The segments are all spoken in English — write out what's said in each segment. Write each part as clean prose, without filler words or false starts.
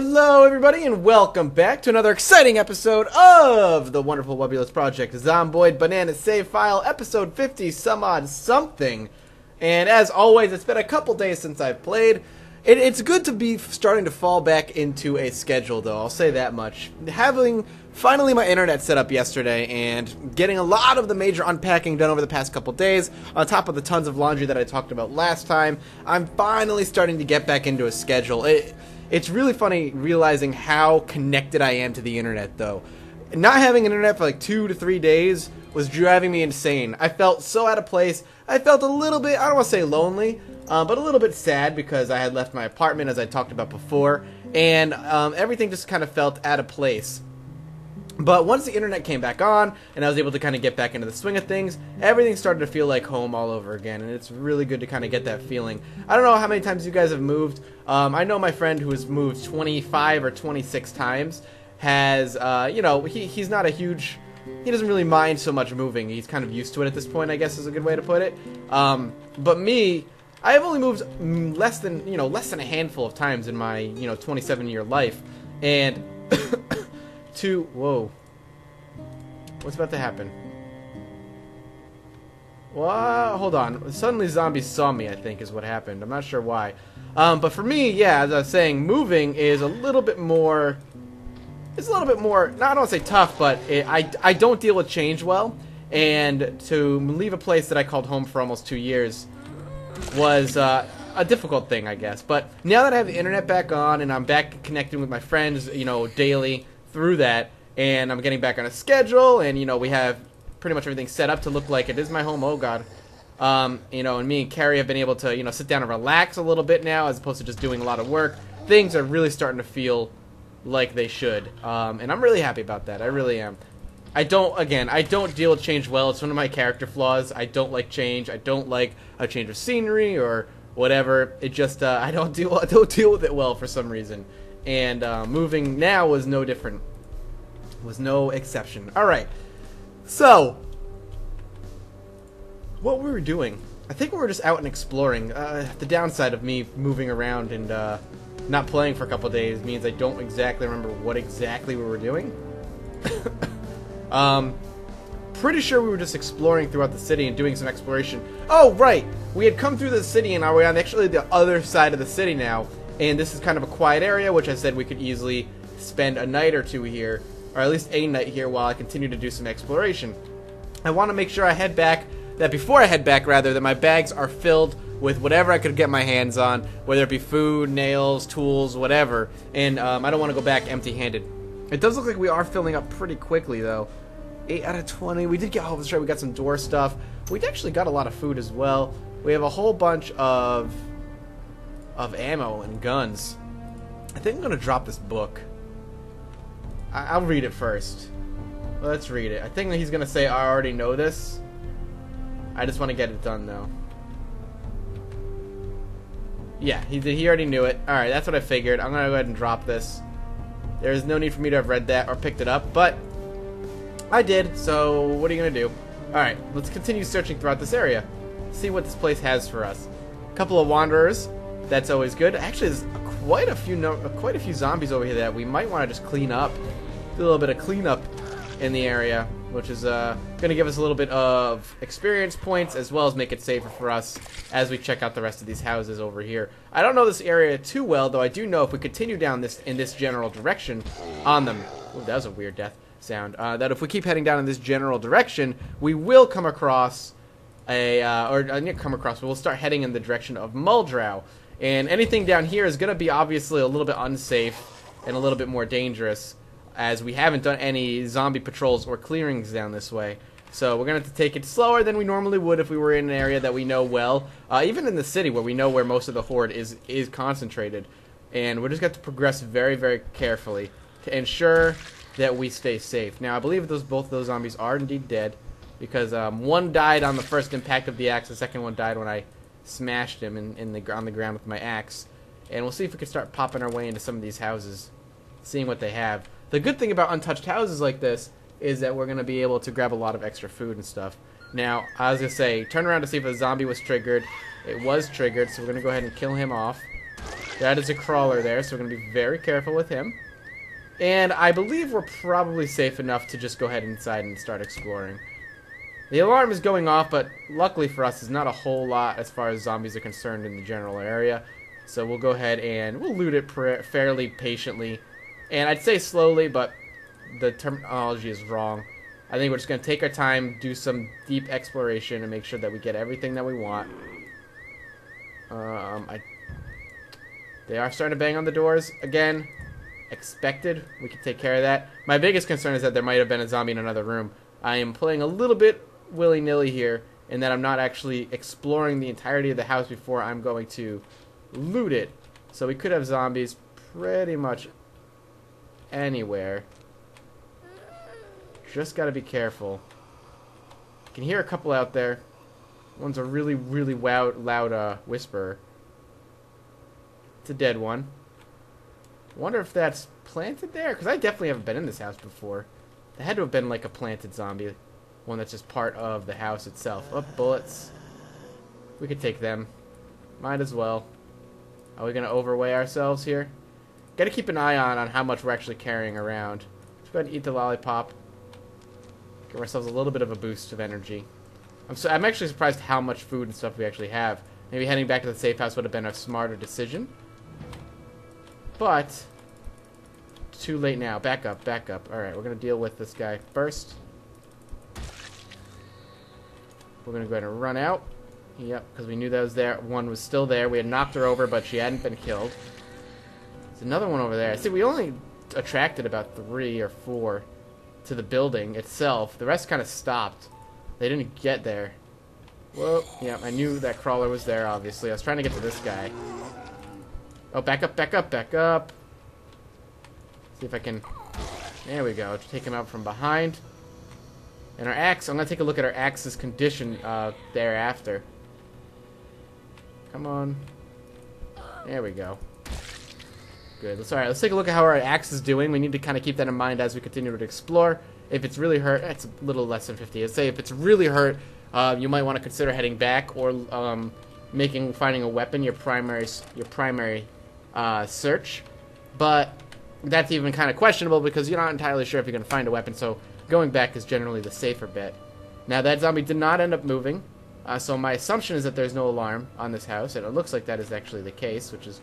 Hello everybody and welcome back to another exciting episode of the wonderful Webulous Project Zomboid Banana Save File episode 50 some odd something. And as always, it's been a couple days since I've played. It's good to be starting to fall back into a schedule though, I'll say that much. Having finally my internet set up yesterday and getting a lot of the major unpacking done over the past couple days, on top of the tons of laundry that I talked about last time, I'm finally starting to get back into a schedule. It's really funny realizing how connected I am to the internet, though. Not having internet for like 2 to 3 days was driving me insane. I felt so out of place. I felt a little bit, I don't want to say lonely, but a little bit sad because I had left my apartment, as I talked about before, and everything just kind of felt out of place. But once the internet came back on, and I was able to kind of get back into the swing of things, everything started to feel like home all over again, and it's really good to kind of get that feeling. I don't know how many times you guys have moved. I know my friend who has moved 25 or 26 times has, you know, he's not a huge, he doesn't really mind so much moving. He's kind of used to it at this point, I guess is a good way to put it. But me, I have only moved less than a handful of times in my, 27-year life, and whoa. What's about to happen? What? Hold on. Suddenly zombies saw me, I think, is what happened. I'm not sure why. But for me, yeah, as I was saying, moving is a little bit more... It's a little bit more... I don't want to say tough, but I don't deal with change well. And to leave a place that I called home for almost 2 years was a difficult thing, I guess. But now that I have the internet back on and I'm back connecting with my friends, daily through that, and I'm getting back on a schedule, and we have pretty much everything set up to look like it is my home. Oh god. And me and Carrie have been able to sit down and relax a little bit now, as opposed to just doing a lot of work. Things are really starting to feel like they should, and I'm really happy about that. I really am. I don't deal with change well. It's one of my character flaws. I don't like change. I don't like a change of scenery or whatever. It just I don't deal with it well for some reason. And moving now was no different. Was no exception. Alright. So, what we were doing, I think we were just out and exploring. The downside of me moving around and not playing for a couple days means I don't exactly remember what exactly we were doing. Pretty sure we were just exploring throughout the city and doing some exploration. Oh, right! We had come through the city and we're on actually the other side of the city now. And this is kind of a quiet area, which I said we could easily spend a night or two here, or at least a night here while I continue to do some exploration. I want to make sure before I head back, that my bags are filled with whatever I could get my hands on, whether it be food, nails, tools, whatever, and I don't want to go back empty-handed. It does look like we are filling up pretty quickly, though. 8 out of 20. We did get, oh, that's right, we got some door stuff. We actually got a lot of food as well. We have a whole bunch of ammo and guns. I think I'm going to drop this book. I'll read it first. Let's read it. I think he's going to say, I already know this. I just want to get it done, though. Yeah, he already knew it. Alright, that's what I figured. I'm going to go ahead and drop this. There's no need for me to have read that or picked it up, but I did, so what are you going to do? Alright, let's continue searching throughout this area. See what this place has for us. A couple of wanderers. That's always good. Actually, there's quite a few zombies over here that we might want to just clean up. Do a little bit of cleanup in the area, which is going to give us a little bit of experience points, as well as make it safer for us as we check out the rest of these houses over here. I don't know this area too well, though I do know if we continue down in this general direction on them. Ooh, that was a weird death sound. That if we keep heading down in this general direction, we will come across we'll start heading in the direction of Muldrow. And anything down here is going to be obviously a little bit unsafe and a little bit more dangerous, as we haven't done any zombie patrols or clearings down this way. So we're going to have to take it slower than we normally would if we were in an area that we know well. Even in the city where we know where most of the horde is concentrated. And we're just going to progress very, very carefully to ensure that we stay safe. Now, I believe both of those zombies are indeed dead, because one died on the first impact of the axe, the second one died when I smashed him on the ground with my axe. And we'll see if we can start popping our way into some of these houses, seeing what they have. The good thing about untouched houses like this is that we're going to be able to grab a lot of extra food and stuff. Now, I was going to say, turn around to see if a zombie was triggered. It was triggered, so we're going to go ahead and kill him off. That is a crawler there, so we're going to be very careful with him. And I believe we're probably safe enough to just go ahead inside and start exploring. The alarm is going off, but luckily for us, there's not a whole lot as far as zombies are concerned in the general area. So we'll go ahead and we'll loot it fairly patiently. And I'd say slowly, but the terminology is wrong. I think we're just going to take our time, do some deep exploration, and make sure that we get everything that we want. They are starting to bang on the doors again. Expected. We can take care of that. My biggest concern is that there might have been a zombie in another room. I am playing a little bit willy-nilly here, in that I'm not actually exploring the entirety of the house before I'm going to loot it. So we could have zombies pretty much anywhere. Just gotta be careful. I can hear a couple out there. One's a really, really loud whisperer. It's a dead one. Wonder if that's planted there? Because I definitely haven't been in this house before. That had to have been like a planted zombie. One that's just part of the house itself. Oh, bullets. We could take them. Might as well. Are we going to overweigh ourselves here? Got to keep an eye on how much we're actually carrying around. Let's go ahead and eat the lollipop. Give ourselves a little bit of a boost of energy. I'm actually surprised how much food and stuff we actually have. Maybe heading back to the safe house would have been a smarter decision. But too late now. Back up, back up. Alright, we're going to deal with this guy first. We're going to go ahead and run out. Yep, because we knew that was there. One was still there. We had knocked her over, but she hadn't been killed. There's another one over there. See, we only attracted about 3 or 4 to the building itself. The rest kind of stopped. They didn't get there. Whoa. Yep, I knew that crawler was there, obviously. I was trying to get to this guy. Oh, back up, back up, back up. See if I can... There we go. Take him out from behind. And our axe, I'm going to take a look at our axe's condition thereafter. Come on. There we go. Good. Alright, let's take a look at how our axe is doing. We need to kind of keep that in mind as we continue to explore. If it's really hurt, it's a little less than 50. I'd say if it's really hurt, you might want to consider heading back or finding a weapon your primary search. But that's even kind of questionable because you're not entirely sure if you're going to find a weapon, so going back is generally the safer bet. Now, that zombie did not end up moving, so my assumption is that there's no alarm on this house, and it looks like that is actually the case, which is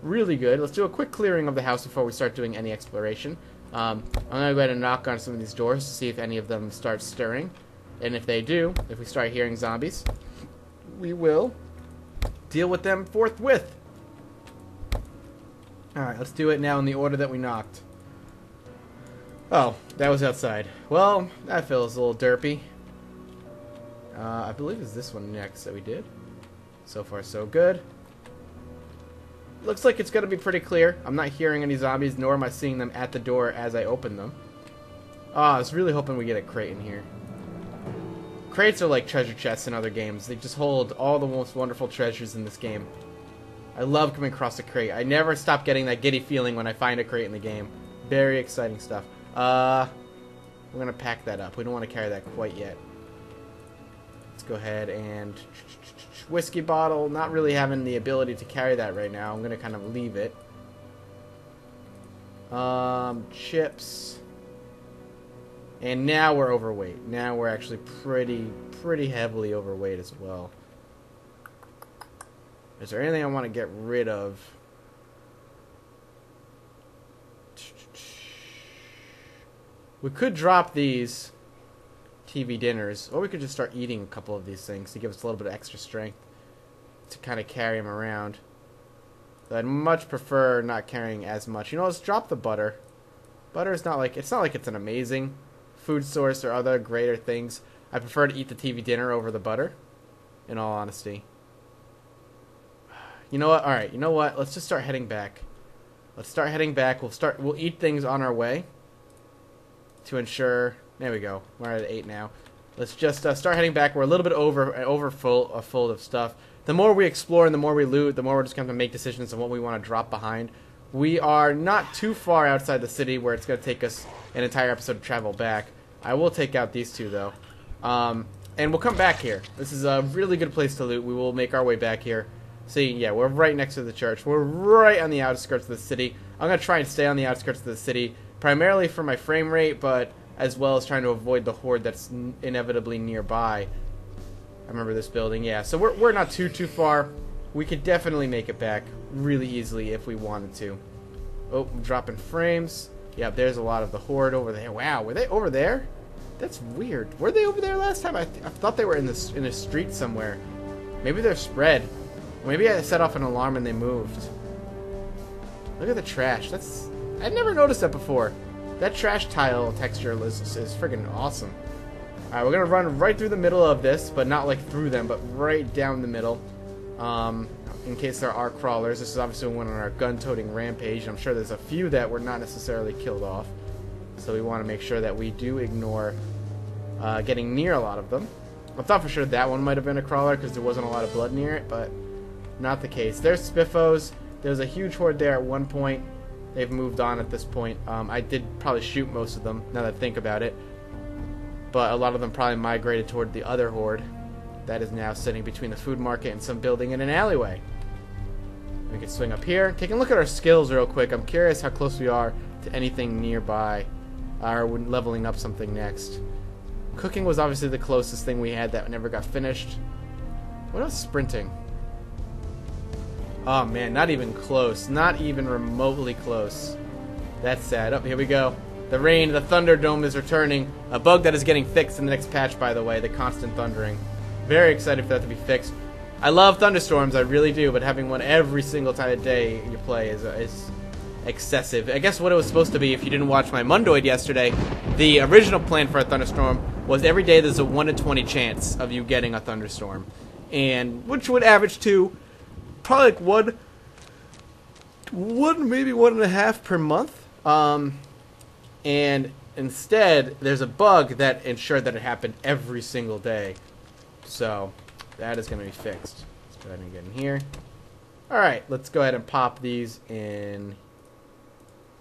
really good. Let's do a quick clearing of the house before we start doing any exploration. I'm going to go ahead and knock on some of these doors to see if any of them start stirring. And if they do, if we start hearing zombies, we will deal with them forthwith. Alright, let's do it now in the order that we knocked. Oh, that was outside. Well, that feels a little derpy. I believe it's this one next that we did. So far, so good. Looks like it's going to be pretty clear. I'm not hearing any zombies, nor am I seeing them at the door as I open them. Oh, I was really hoping we get a crate in here. Crates are like treasure chests in other games. They just hold all the most wonderful treasures in this game. I love coming across a crate. I never stop getting that giddy feeling when I find a crate in the game. Very exciting stuff. We're going to pack that up. We don't want to carry that quite yet. Let's go ahead and... Whiskey bottle. Not really having the ability to carry that right now. I'm going to kind of leave it. Chips. And now we're overweight. Now we're actually pretty heavily overweight as well. Is there anything I want to get rid of? We could drop these TV dinners, or we could just start eating a couple of these things to give us a little bit of extra strength to kind of carry them around. But I'd much prefer not carrying as much. You know, let's drop the butter. Butter is not like it's an amazing food source or other greater things. I prefer to eat the TV dinner over the butter, in all honesty. You know what? All right. You know what? Let's just start heading back. Let's start heading back. We'll eat things on our way to ensure. There we go. We're at 8 now. Let's just start heading back. We're a little bit full of stuff. The more we explore and the more we loot, the more we're just going to make decisions on what we want to drop behind. We are not too far outside the city where it's going to take us an entire episode to travel back. I will take out these two though, and we'll come back here. This is a really good place to loot. We will make our way back here. See, yeah, we're right next to the church. We're right on the outskirts of the city. I'm going to try and stay on the outskirts of the city, primarily for my frame rate, but as well as trying to avoid the horde that's inevitably nearby. I remember this building, yeah. So we're not too far. We could definitely make it back really easily if we wanted to. Oh, I'm dropping frames. Yeah, there's a lot of the horde over there. Wow, were they over there? That's weird. Were they over there last time? I thought they were in a street somewhere. Maybe they're spread. Maybe I set off an alarm and they moved. Look at the trash. I'd never noticed that before. That trash tile texture is freaking awesome. Alright, we're gonna run right through the middle of this, but not like through them, but right down the middle. In case there are crawlers. This is obviously one on our gun-toting rampage. I'm sure there's a few that were not necessarily killed off. So we want to make sure that we do ignore getting near a lot of them. I thought for sure that one might have been a crawler because there wasn't a lot of blood near it, but not the case. There's Spiffos. There's a huge horde there at one point. They've moved on at this point. I did probably shoot most of them, now that I think about it. But a lot of them probably migrated toward the other horde that is now sitting between the food market and some building in an alleyway. We can swing up here. Taking a look at our skills real quick. I'm curious how close we are to anything nearby. Or leveling up something next. Cooking was obviously the closest thing we had that never got finished. What about sprinting? Oh man, not even close. Not even remotely close. That's sad. Oh, here we go. The rain, the Thunderdome is returning. A bug that is getting fixed in the next patch, by the way. The constant thundering. Very excited for that to be fixed. I love thunderstorms, I really do, but having one every single time of day you play is excessive. I guess what it was supposed to be, if you didn't watch my Mundoid yesterday, the original plan for a thunderstorm was every day there's a 1 in 20 chance of you getting a thunderstorm. And which would average to probably like one, maybe 1.5 per month. And instead, there's a bug that ensured that it happened every single day. So that is going to be fixed. Let's go ahead and get in here. Alright, let's go ahead and pop these in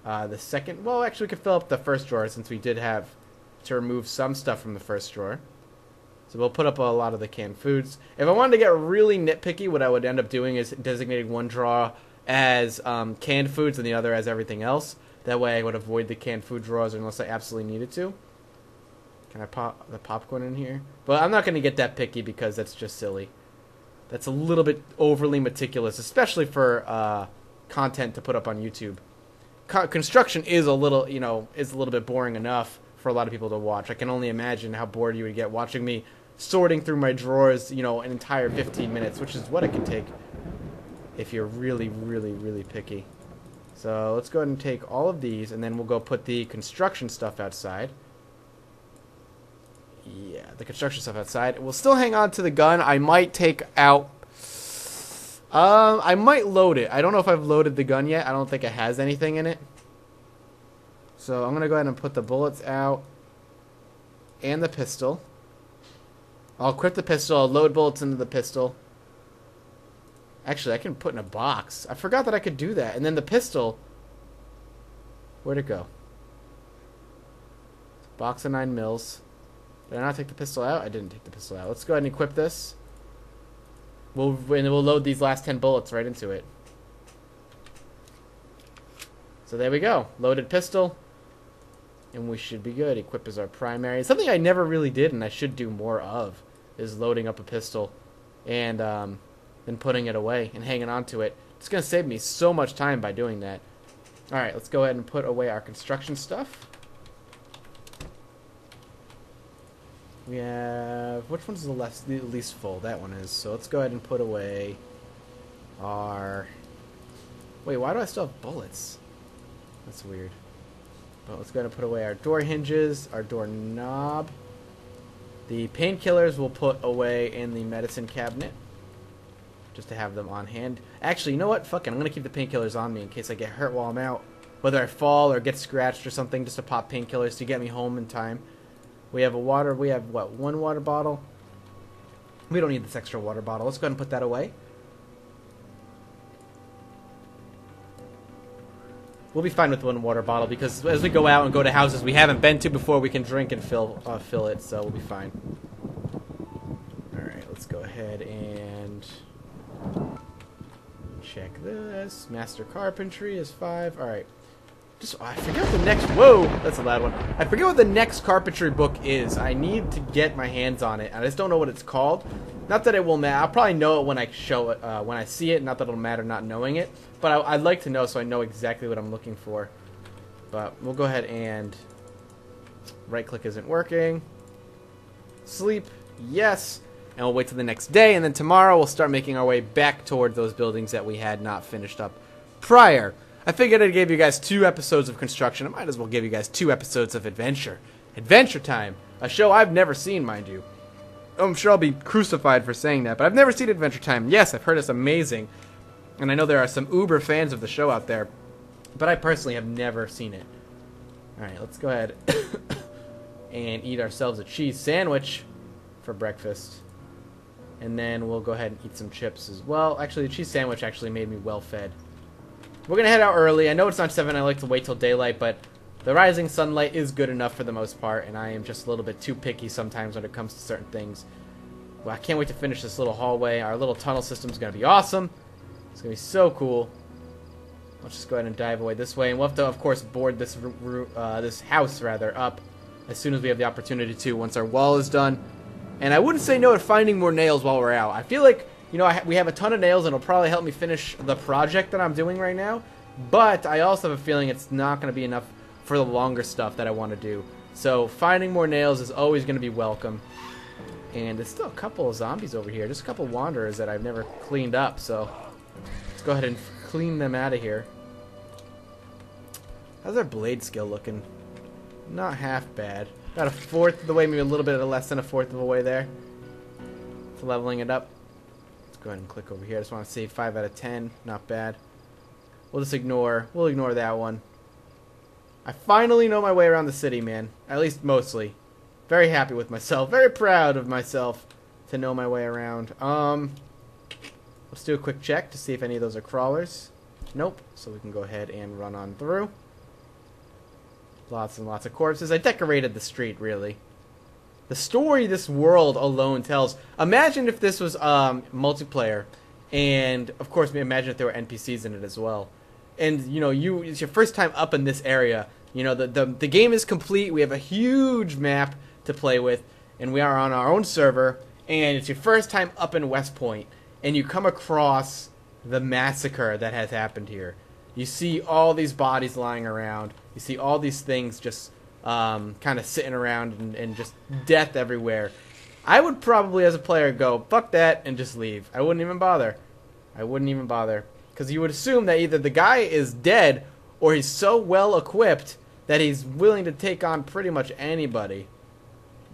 the second. Well, actually, we could fill up the first drawer since we did have to remove some stuff from the first drawer. So we'll put up a lot of the canned foods. If I wanted to get really nitpicky, what I would end up doing is designating one drawer as canned foods and the other as everything else. That way I would avoid the canned food drawers unless I absolutely needed to. Can I pop the popcorn in here? But I'm not going to get that picky because that's just silly. That's a little bit overly meticulous, especially for content to put up on YouTube. Construction is a little, is a little bit boring enough for a lot of people to watch. I can only imagine how bored you would get watching me sorting through my drawers, an entire 15 minutes, which is what it can take if you're really, really, really picky. So let's go ahead and take all of these, and then we'll go put the construction stuff outside. Yeah, the construction stuff outside. We'll still hang on to the gun. I might take out... I might load it. I don't know if I've loaded the gun yet. I don't think it has anything in it. So I'm going to go ahead and put the bullets out and the pistol. I'll equip the pistol. I'll load bullets into the pistol. Actually, I can put in a box. I forgot that I could do that. And then the pistol... Where'd it go? Box of 9 mils. Did I not take the pistol out? I didn't take the pistol out. Let's go ahead and equip this. We'll load these last 10 bullets right into it. So there we go. Loaded pistol. And we should be good. Equip is our primary. Something I never really did and I should do more of is loading up a pistol and then putting it away and hanging on to it. It's going to save me so much time by doing that. Alright, let's go ahead and put away our construction stuff. We have... Which one's the least full? That one is. So let's go ahead and put away our... Wait, why do I still have bullets? That's weird. But let's go ahead and put away our door hinges, our door knob. The painkillers we'll put away in the medicine cabinet. Just to have them on hand. Actually, you know what? Fuck it. I'm going to keep the painkillers on me in case I get hurt while I'm out. Whether I fall or get scratched or something, just to pop painkillers to get me home in time. We have what, 1 water bottle? We don't need this extra water bottle. Let's go ahead and put that away. We'll be fine with 1 water bottle because as we go out and go to houses we haven't been to before, we can drink and fill it, so we'll be fine. Alright, let's go ahead and check this. Master Carpentry is 5. Alright. I forget what the next... Whoa! That's a loud one. I forget what the next carpentry book is. I need to get my hands on it. I just don't know what it's called. Not that it will matter. I'll probably know it when I show it, when I see it. Not that it'll matter not knowing it. But I'd like to know so I know exactly what I'm looking for. But we'll go ahead and... Right-click isn't working. Sleep. Yes. And we'll wait till the next day. And then tomorrow we'll start making our way back toward those buildings that we had not finished up prior. I figured I'd give you guys 2 episodes of construction. I might as well give you guys 2 episodes of adventure. Adventure Time. A show I've never seen, mind you. I'm sure I'll be crucified for saying that, but I've never seen Adventure Time. Yes, I've heard it's amazing. And I know there are some uber fans of the show out there. But I personally have never seen it. Alright, let's go ahead and eat ourselves a cheese sandwich for breakfast. And then we'll go ahead and eat some chips as well. Actually, the cheese sandwich actually made me well fed. We're going to head out early. I know it's not 7. I like to wait till daylight, but the rising sunlight is good enough for the most part, and I am just a little bit too picky sometimes when it comes to certain things. Well, I can't wait to finish this little hallway. Our little tunnel system is going to be awesome. It's going to be so cool. Let's just go ahead and dive away this way, and we'll have to, of course, board this this house rather up as soon as we have the opportunity to, once our wall is done. And I wouldn't say no to finding more nails while we're out. I feel like, you know, we have a ton of nails, and it'll probably help me finish the project that I'm doing right now. But I also have a feeling it's not going to be enough for the longer stuff that I want to do. So finding more nails is always going to be welcome. And there's still a couple of zombies over here. Just a couple wanderers that I've never cleaned up. So let's go ahead and clean them out of here. How's our blade skill looking? Not half bad. About 1/4 of the way, maybe a little bit less than 1/4 of the way there. To leveling it up. Let's go ahead and click over here. I just want to say 5 out of 10. Not bad. We'll ignore that one. I finally know my way around the city, man. At least mostly. Very happy with myself. Very proud of myself to know my way around. Let's do a quick check to see if any of those are crawlers. Nope. So we can go ahead and run on through. Lots and lots of corpses. I decorated the street, really. The story this world alone tells. Imagine if this was multiplayer. And, of course, imagine if there were NPCs in it as well. And, you know, it's your first time up in this area. You know, the game is complete. We have a huge map to play with. And we are on our own server. And it's your first time up in West Point. And you come across the massacre that has happened here. You see all these bodies lying around. You see all these things just kind of sitting around and just death everywhere. I would probably, as a player, go, fuck that, and just leave. I wouldn't even bother. I wouldn't even bother. Because you would assume that either the guy is dead or he's so well equipped that he's willing to take on pretty much anybody.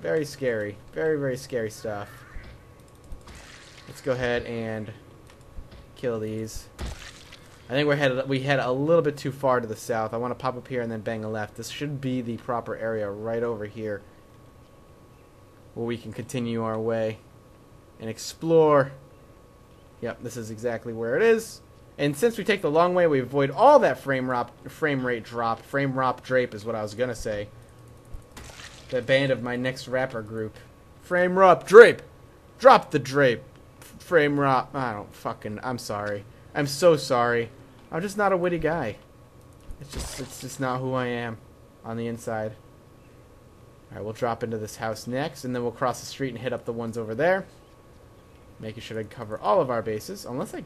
Very scary. Very, very scary stuff. Let's go ahead and kill these. I think we head a little bit too far to the south. I want to pop up here and then bang a left. This should be the proper area right over here where we can continue our way and explore. Yep, this is exactly where it is. And since we take the long way, we avoid all that frame rate drop. Frame drop drape is what I was going to say. The band of my next rapper group. Frame drop drape. Drop the drape. Frame drop. I'm sorry. I'm so sorry. I'm just not a witty guy. It's just not who I am on the inside. Alright, we'll drop into this house next, and then we'll cross the street and hit up the ones over there. Making sure to cover all of our bases. Unless I...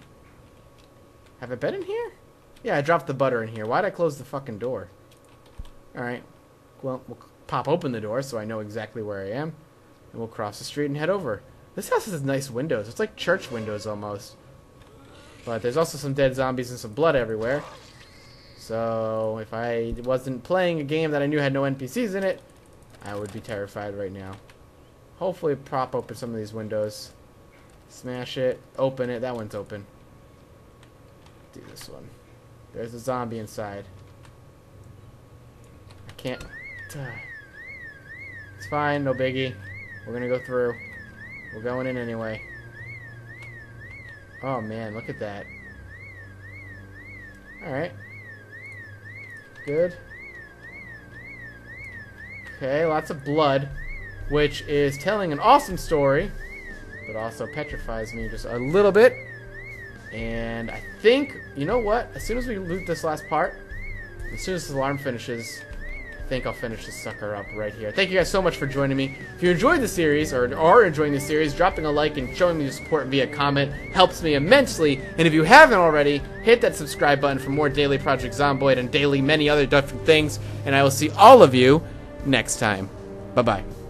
Have I been in here? Yeah, I dropped the butter in here. Why'd I close the fucking door? Alright. Well, we'll pop open the door so I know exactly where I am. And we'll cross the street and head over. This house has nice windows. It's like church windows almost. But there's also some dead zombies and some blood everywhere. So if I wasn't playing a game that I knew had no NPCs in it, I would be terrified right now. Hopefully prop open some of these windows. Smash it. Open it. That one's open. Do this one. There's a zombie inside. I can't... It's fine. No biggie. We're gonna go through. We're going in anyway. Oh man, look at that. Alright. Good. Okay, lots of blood, which is telling an awesome story, but also petrifies me just a little bit. And I think, you know what? As soon as we loot this last part, as soon as this alarm finishes, I think I'll finish this sucker up right here. Thank you guys so much for joining me. If you enjoyed the series, or are enjoying the series, dropping a like and showing me your support via comment helps me immensely. And if you haven't already, hit that subscribe button for more daily Project Zomboid and daily many other different things. And I will see all of you next time. Bye-bye.